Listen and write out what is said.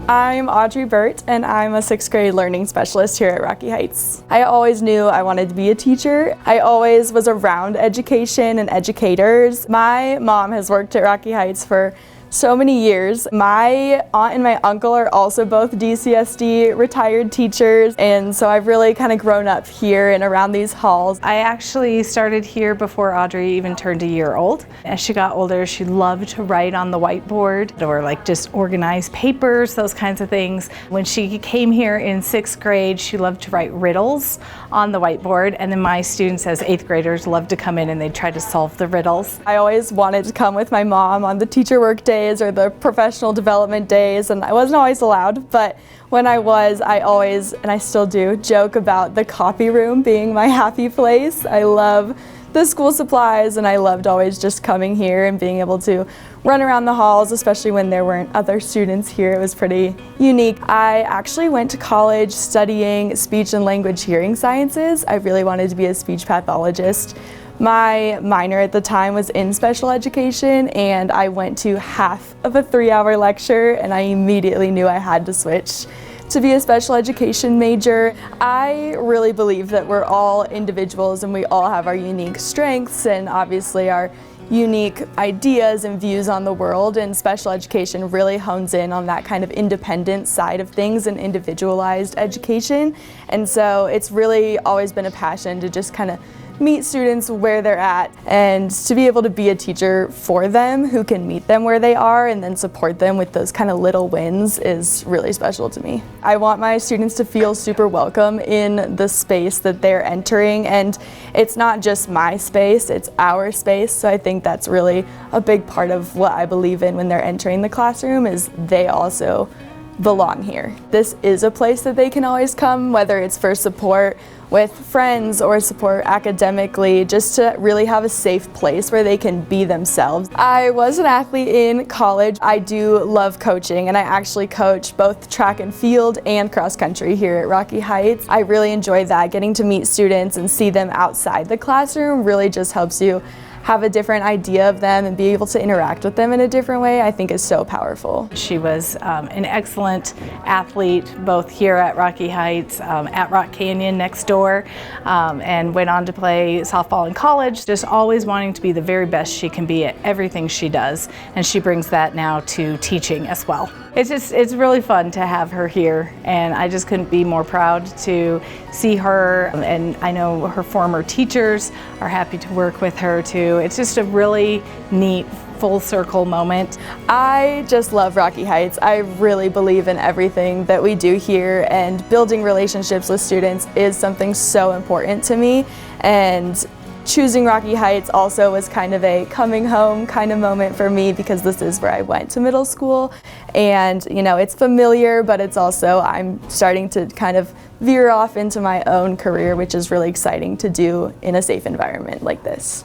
I'm Audrey Burt, and I'm a 6th grade learning specialist here at Rocky Heights. I always knew I wanted to be a teacher. I always was around education and educators. My mom has worked at Rocky Heights for so many years. My aunt and my uncle are also both DCSD retired teachers, and so I've really kind of grown up here and around these halls. I actually started here before Audrey even turned a year old. As she got older, she loved to write on the whiteboard or like just organize papers, those kinds of things. When she came here in 6th grade, she loved to write riddles on the whiteboard, and then my students as 8th graders loved to come in and they'd try to solve the riddles. I always wanted to come with my mom on the teacher work days or the professional development days, and I wasn't always allowed, but when I was, I always, and I still do, joke about the copy room being my happy place. I love the school supplies, and I loved always just coming here and being able to run around the halls, especially when there weren't other students here. It was pretty unique. I actually went to college studying speech and language hearing sciences. I really wanted to be a speech pathologist. My minor at the time was in special education, and I went to half of a 3-hour lecture, and I immediately knew I had to switch to be a special education major. I really believe that we're all individuals and we all have our unique strengths and obviously our unique ideas and views on the world, and special education really hones in on that kind of independent side of things and individualized education. And so it's really always been a passion to just kind of meet students where they're at and to be able to be a teacher for them who can meet them where they are and then support them with those kind of little wins is really special to me. I want my students to feel super welcome in the space that they're entering, and it's not just my space, it's our space. So I think that's really a big part of what I believe in when they're entering the classroom, is they also belong here. This is a place that they can always come, whether it's for support with friends or support academically, just to really have a safe place where they can be themselves. I was an athlete in college. I do love coaching, and I actually coach both track and field and cross country here at Rocky Heights. I really enjoy that. Getting to meet students and see them outside the classroom really just helps you have a different idea of them and be able to interact with them in a different way, I think is so powerful. She was an excellent athlete both here at Rocky Heights, at Rock Canyon next door, and went on to play softball in college, just always wanting to be the very best she can be at everything she does, and she brings that now to teaching as well. It's really fun to have her here, and I just couldn't be more proud to see her, and I know her former teachers are happy to work with her too. It's just a really neat full circle moment. I just love Rocky Heights. I really believe in everything that we do here, and building relationships with students is something so important to me, and choosing Rocky Heights also was kind of a coming home kind of moment for me, because this is where I went to middle school, and you know, it's familiar, but it's also, I'm starting to kind of veer off into my own career, which is really exciting to do in a safe environment like this.